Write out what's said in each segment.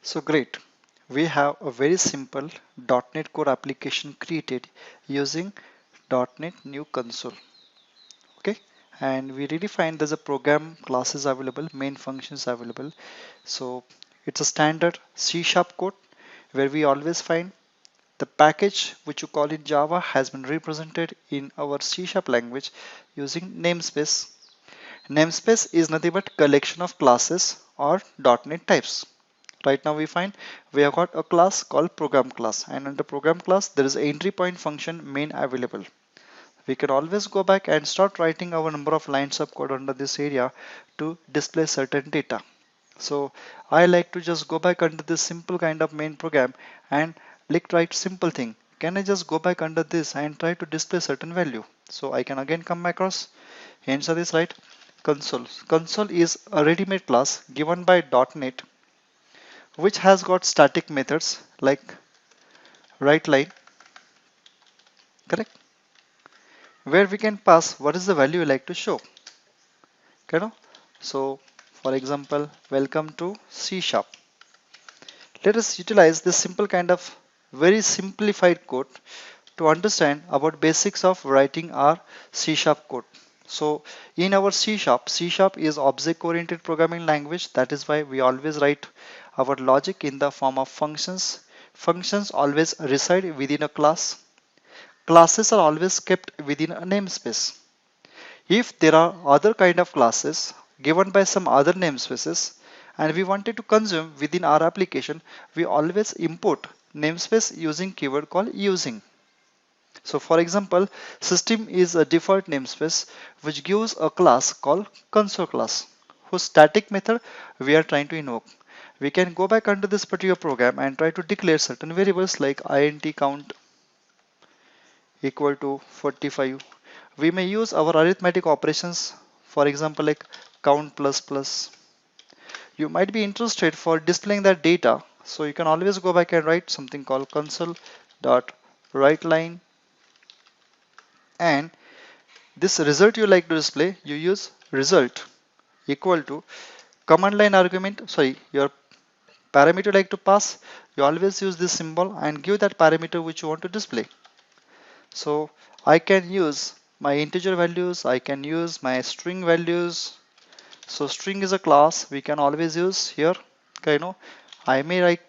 So great. We have a very simple .NET Core application created using .NET New Console. Okay, and we really find there's a program classes available, main functions available. So it's a standard C# code where we always find the package which you call in Java has been represented in our C# language using namespace. Namespace is nothing but collection of classes or .NET types. Right now we find we have got a class called program class, and under program class there is entry point function main available. We can always go back and start writing our number of lines of code under this area to display certain data. So I like to just go back under this simple kind of main program and like write simple thing. Can I just go back under this and try to display certain value? So I can again come across, answer this right. Console. Console is a ready-made class given by .NET which has got static methods like writeLine, correct? Where we can pass what is the value you like to show. You know? So for example, welcome to C sharp. Let us utilize this simple kind of very simplified code to understand about basics of writing our C sharp code. So in our C sharp is object oriented programming language. That is why we always write our logic in the form of functions. Functions always reside within a class. Classes are always kept within a namespace. If there are other kind of classes given by some other namespaces and we wanted to consume within our application, we always import namespace using keyword called using. So for example, system is a default namespace which gives a class called console class whose static method we are trying to invoke. We can go back under this particular program and try to declare certain variables like int count equal to 45. We may use our arithmetic operations, for example like count plus plus. You might be interested for displaying that data, so you can always go back and write something called console dot writeLine, and this result you like to display, you use result equal to command line argument, sorry, your parameter like to pass, you always use this symbol and give that parameter which you want to display. So I can use my integer values, I can use my string values. So string is a class we can always use here. Okay, I may write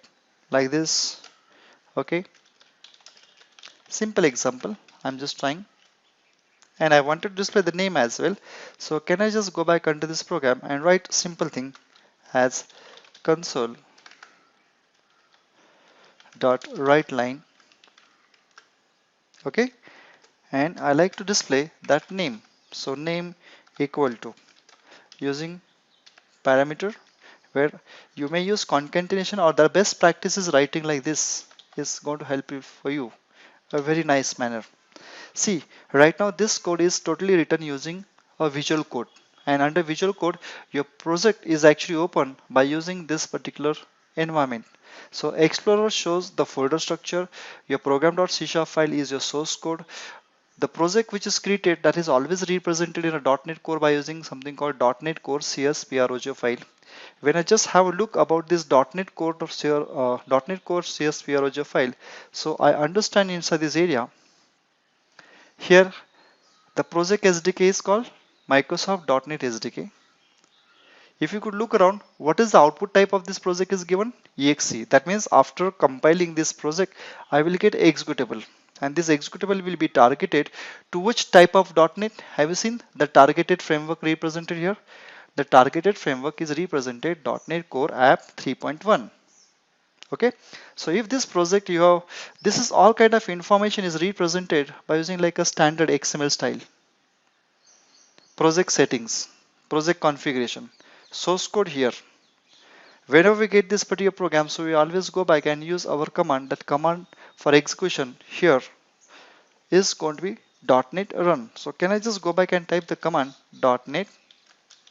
like this. Okay, simple example. I'm just trying, and I want to display the name as well. So can I just go back under this program and write simple thing as console dot writeLine. Okay, and I like to display that name. So name equal to using parameter where you may use concatenation, or the best practice is writing like this is going to help you for you a very nice manner. See, right now this code is totally written using a visual code, and under visual code your project is actually open by using this particular environment. So Explorer shows the folder structure, your program.c# file is your source code. The project which is created, that is always represented in a .NET Core by using something called .NET Core CS_proj file. When I just have a look about this .NET Core .NET Core CS_proj file, so I understand inside this area here the project SDK is called Microsoft .NET SDK. If you could look around, what is the output type of this project is given? exe. That means after compiling this project, I will get executable. And this executable will be targeted to which type of .NET? Have you seen the targeted framework represented here? The targeted framework is represented .NET Core App 3.1. Okay, so if this project you have, this is all kind of information is represented by using like a standard XML style. Project settings, project configuration, source code here. Whenever we get this particular program, so we always go back and use our command. That command for execution here is going to be .NET run. So can I just go back and type the command .NET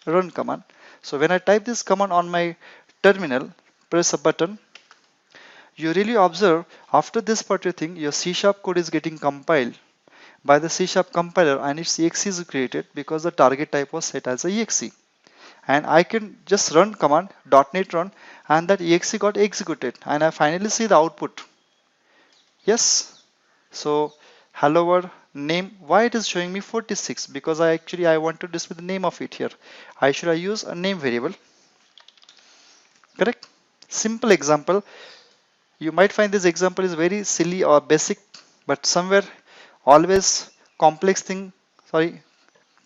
run command. So when I type this command on my terminal, press a button, you really observe after this particular thing, your C# code is getting compiled by the C# compiler and its exe is created because the target type was set as a exe. And I can just run command .NET run and that exe got executed and I finally see the output. Yes. So hello world name, why it is showing me 46? Because I want to display the name of it here. I should I use a name variable, correct? Simple example. You might find this example is very silly or basic, but somewhere always complex thing, sorry,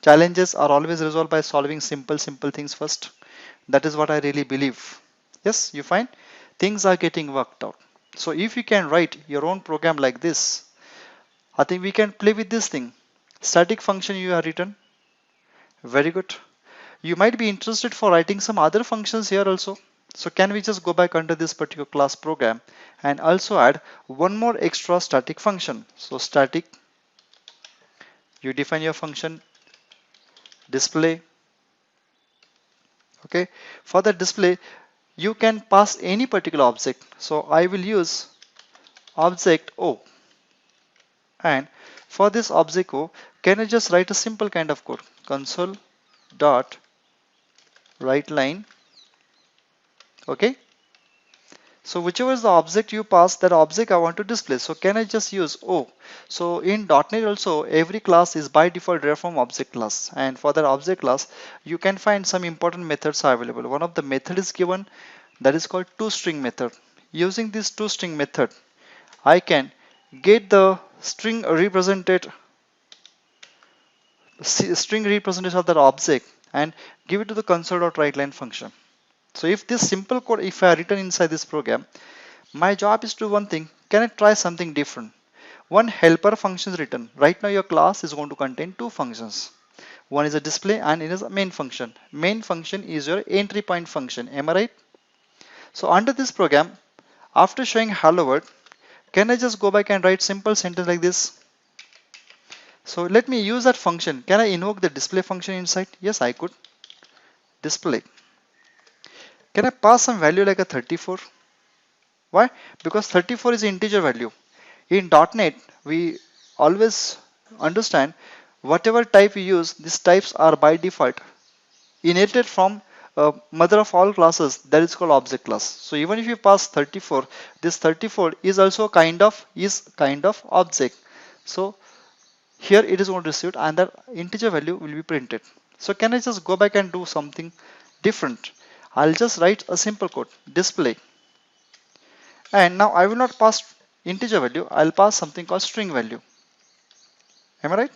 challenges are always resolved by solving simple things first. That is what I really believe. Yes, you find things are getting worked out. So if you can write your own program like this, I think we can play with this thing. Static function you have written, very good. You might be interested for writing some other functions here also. So can we just go back under this particular class program and also add one more extra static function. So static, you define your function display. Okay, for the display, you can pass any particular object. So I will use object O, and for this object O, can I just write a simple kind of code? Console dot write line. Okay, so whichever is the object you pass, that object I want to display. So can I just use O? So in .NET also, every class is by default derived from object class, and for that object class you can find some important methods are available. One of the method is given, that is called toString method. Using this toString method, I can get the string representation of that object and give it to the console.writeLine function. So if this simple code, if I written inside this program, my job is to do one thing. Can I try something different? One helper function is written. Right now your class is going to contain two functions. One is a display and it is a main function. Main function is your entry point function. Am I right? So under this program, after showing hello world, can I just go back and write simple sentence like this? So let me use that function. Can I invoke the display function inside? Yes, I could. Display. Can I pass some value like a 34? Why? Because 34 is an integer value. In .NET, we always understand whatever type we use, these types are by default inherited from mother of all classes, that is called object class. So even if you pass 34, this 34 is also kind of object. So here it is going to receive and that integer value will be printed. So can I just go back and do something different? I'll just write a simple code display, and now I will not pass integer value, I'll pass something called string value. Am I right?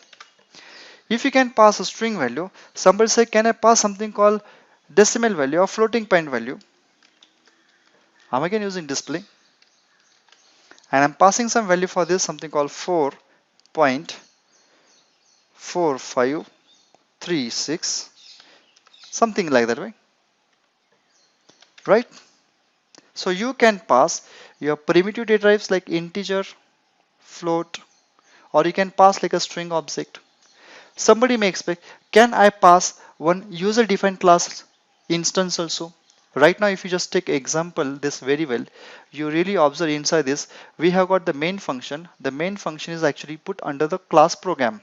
If you can pass a string value, somebody say, can I pass something called decimal value or floating point value? I'm again using display, and I'm passing some value for this, something called 4.4536, something like that way, right? So you can pass your primitive data types like integer, float, or you can pass like a string object. Somebody may expect, can I pass one user defined class instance also? Right now, if you just take example this very well, you really observe inside this, we have got the main function. The main function is actually put under the class program.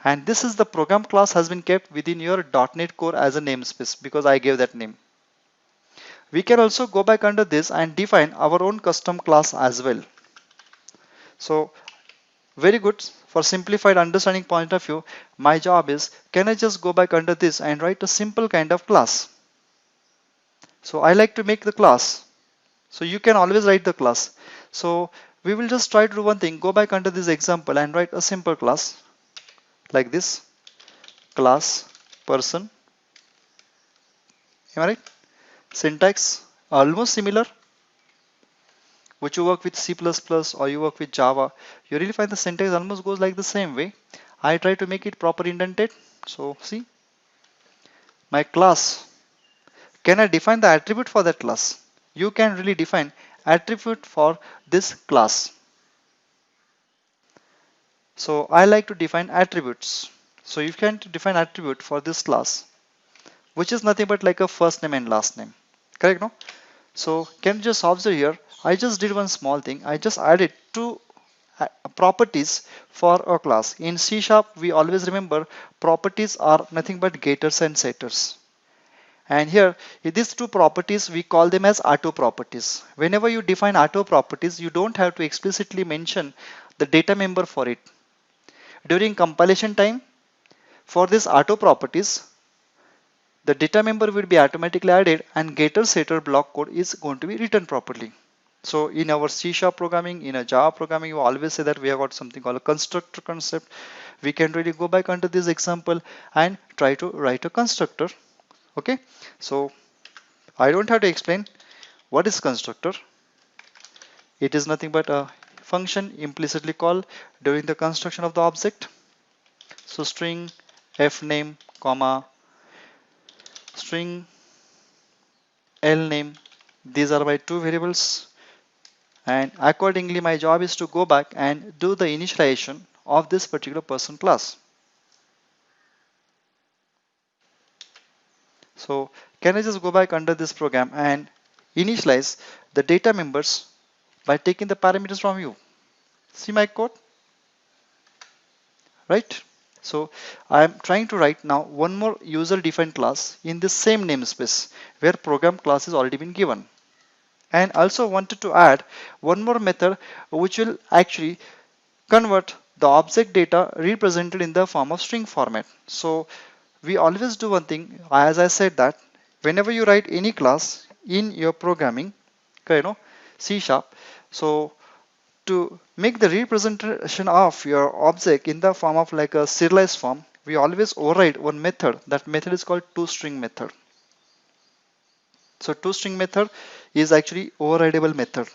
And this is the program class has been kept within your .NET Core as a namespace because I gave that name. We can also go back under this and define our own custom class as well. So very good. For simplified understanding point of view, my job is, can I just go back under this and write a simple kind of class? So I like to make the class. So you can always write the class. So we will just try to do one thing, go back under this example and write a simple class like this, class person. Am I right? Syntax almost similar, which you work with C++ or you work with Java, you really find the syntax almost goes like the same way. I try to make it proper indented. So see, my class, can I define the attribute for that class? You can really define attribute for this class. So I like to define attributes. So you can define attribute for this class, which is nothing but like a first name and last name. Correct, no? So can you just observe here, I just did one small thing. I just added two properties for a class. In C#, we always remember properties are nothing but getters and setters. And here, these two properties, we call them as auto properties. Whenever you define auto properties, you don't have to explicitly mention the data member for it. During compilation time, for these auto properties, the data member will be automatically added and getter setter block code is going to be written properly. So in our C# programming, in a Java programming, we always say that we have got something called a constructor concept. We can really go back under this example and try to write a constructor. Okay, so I don't have to explain what is constructor. It is nothing but a function implicitly called during the construction of the object. So string fname comma string lname, these are my two variables, and accordingly my job is to go back and do the initialization of this particular person class. So can I just go back under this program and initialize the data members by taking the parameters from you? See my code, right? So I'm trying to write now one more user defined class in the same namespace where program class is already been given. And also wanted to add one more method which will actually convert the object data represented in the form of string format. So we always do one thing, as I said, that whenever you write any class in your programming, C sharp, so to make the representation of your object in the form of like a serialized form, we always override one method. That method is called toString method. So toString method is actually overridable method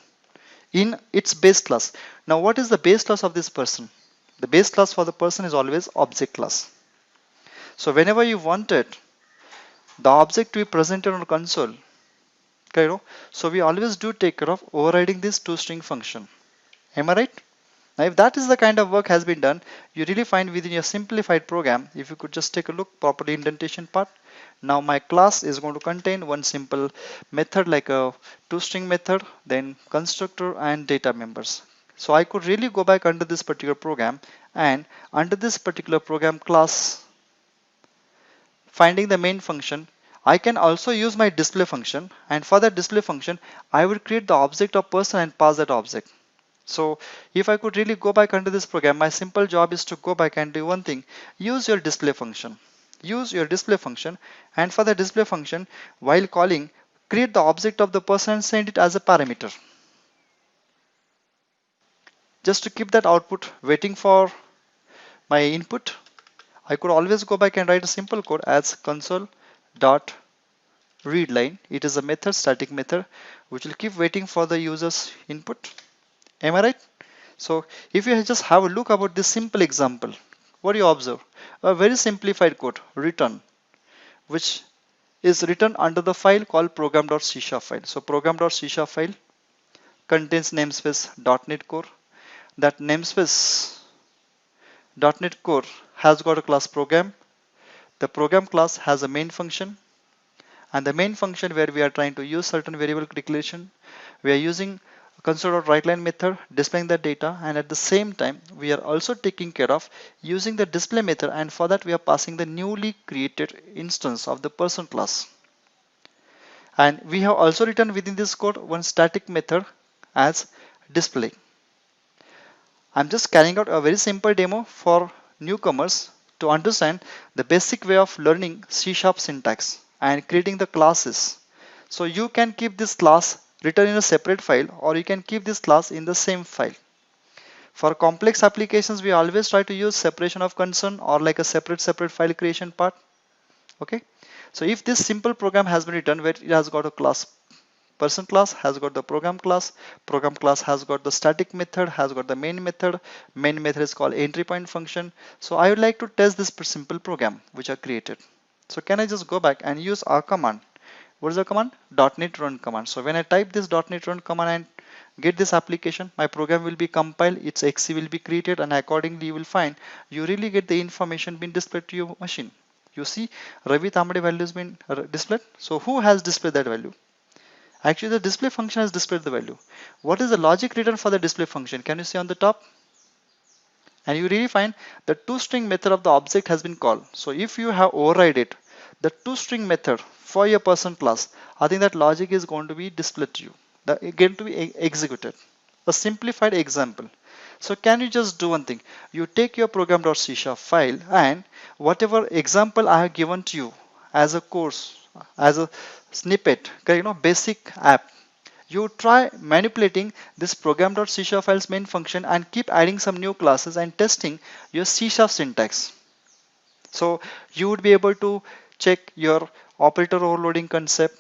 in its base class. Now what is the base class of this person? The base class for the person is always object class. So whenever you wanted the object to be presented on console, so we always do take care of overriding this toString function. Am I right? Now if that is the kind of work has been done, you really find within your simplified program, if you could just take a look properly indentation part. Now my class is going to contain one simple method like a toString method, then constructor and data members. So I could really go back under this particular program and under this particular program class, finding the main function, I can also use my display function, and for that display function I will create the object of person and pass that object. So if I could really go back under this program, my simple job is to go back and do one thing, use your display function. Use your display function, and for the display function, while calling, create the object of the person and send it as a parameter. Just to keep that output waiting for my input, I could always go back and write a simple code as console dot read line. It is a method, static method, which will keep waiting for the user's input. Am I right? So if you just have a look about this simple example, what do you observe? A very simplified code return, which is written under the file called program.c# file. So program.c# file contains namespace .NET Core. That namespace .NET Core has got a class program. The program class has a main function, and the main function where we are trying to use certain variable declaration, we are using console.writeLine method displaying the data, and at the same time we are also taking care of using the display method, and for that we are passing the newly created instance of the person class. And we have also written within this code one static method as display. I'm just carrying out a very simple demo for newcomers to understand the basic way of learning C# syntax and creating the classes. So you can keep this class written in a separate file, or you can keep this class in the same file. For complex applications, we always try to use separation of concern or like a separate file creation part. Okay. So if this simple program has been written where it has got a class, person class has got the program class has got the static method, has got the main method is called entry point function. So I would like to test this simple program which I created. So can I just go back and use our command? What is the command? .NET run command. So when I type this .NET run command and get this application, my program will be compiled, its exe will be created, and accordingly you will find you really get the information being displayed to your machine. You see Ravi Tamade value has been displayed. So who has displayed that value? Actually, the display function has displayed the value. What is the logic written for the display function? Can you see on the top? And you really find the toString method of the object has been called. So if you have override it, the toString method for your person class, I think that logic is going to be displayed to you, going to be executed. A simplified example. So can you just do one thing? You take your program.c# file and whatever example I have given to you as a course, as a snippet, okay, basic app. You try manipulating this program.c# file's main function and keep adding some new classes and testing your C# syntax. So you would be able to check your operator overloading concept.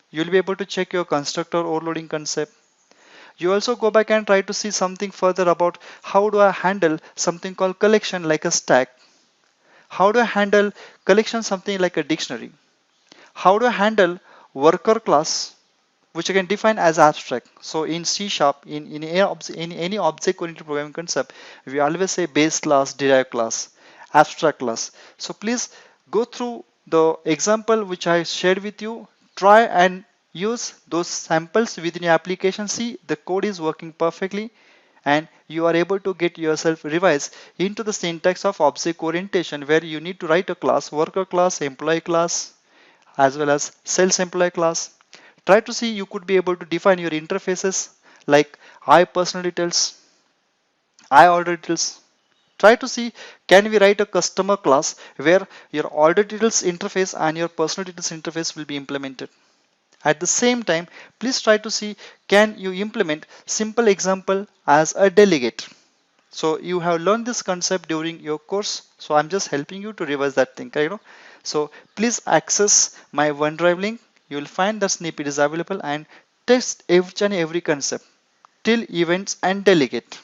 You'll be able to check your constructor overloading concept. You also go back and try to see something further about how do I handle something called collection like a stack. How do I handle collection something like a dictionary? How do I handle worker class, which I can define as abstract? So in C sharp, in any object-oriented programming concept, we always say base class, derived class, abstract class. So please go through the example which I shared with you. Try and use those samples within your application. See the code is working perfectly, and you are able to get yourself revised into the syntax of object orientation, where you need to write a class, worker class, employee class, as well as sales employee class. Try to see you could be able to define your interfaces like I personal details, I order details. Try to see can we write a customer class where your order details interface and your personal details interface will be implemented. At the same time, please try to see can you implement simple example as a delegate. So you have learned this concept during your course. So I'm just helping you to revise that thing. So please access my OneDrive link. You will find the snippet is available and test each and every concept till events and delegate.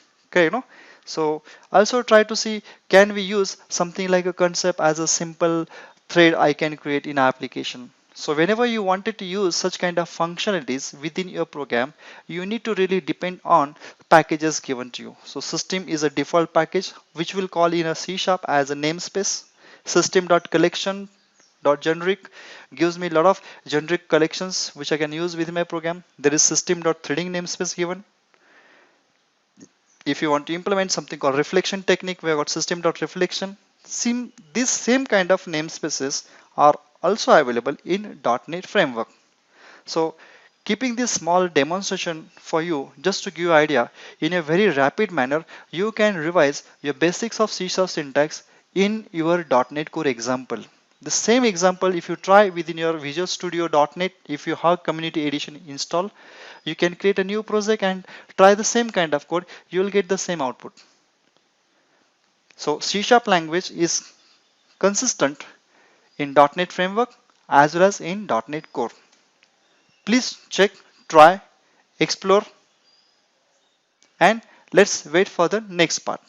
So also try to see can we use something like a concept as a simple thread I can create in application. So whenever you wanted to use such kind of functionalities within your program, you need to really depend on packages given to you. So system is a default package which will call in a C# as a namespace. System.collection.generic gives me a lot of generic collections which I can use within my program. There is system.threading namespace given. If you want to implement something called reflection technique, we have got system.reflection. These same kind of namespaces are also available in .NET framework. So keeping this small demonstration for you just to give you idea, in a very rapid manner, you can revise your basics of C# syntax in your .NET Core example. The same example, if you try within your Visual Studio .NET, if you have Community Edition installed, you can create a new project and try the same kind of code. You will get the same output. So C# language is consistent in .NET framework as well as in .NET Core. Please check, try, explore, and let's wait for the next part.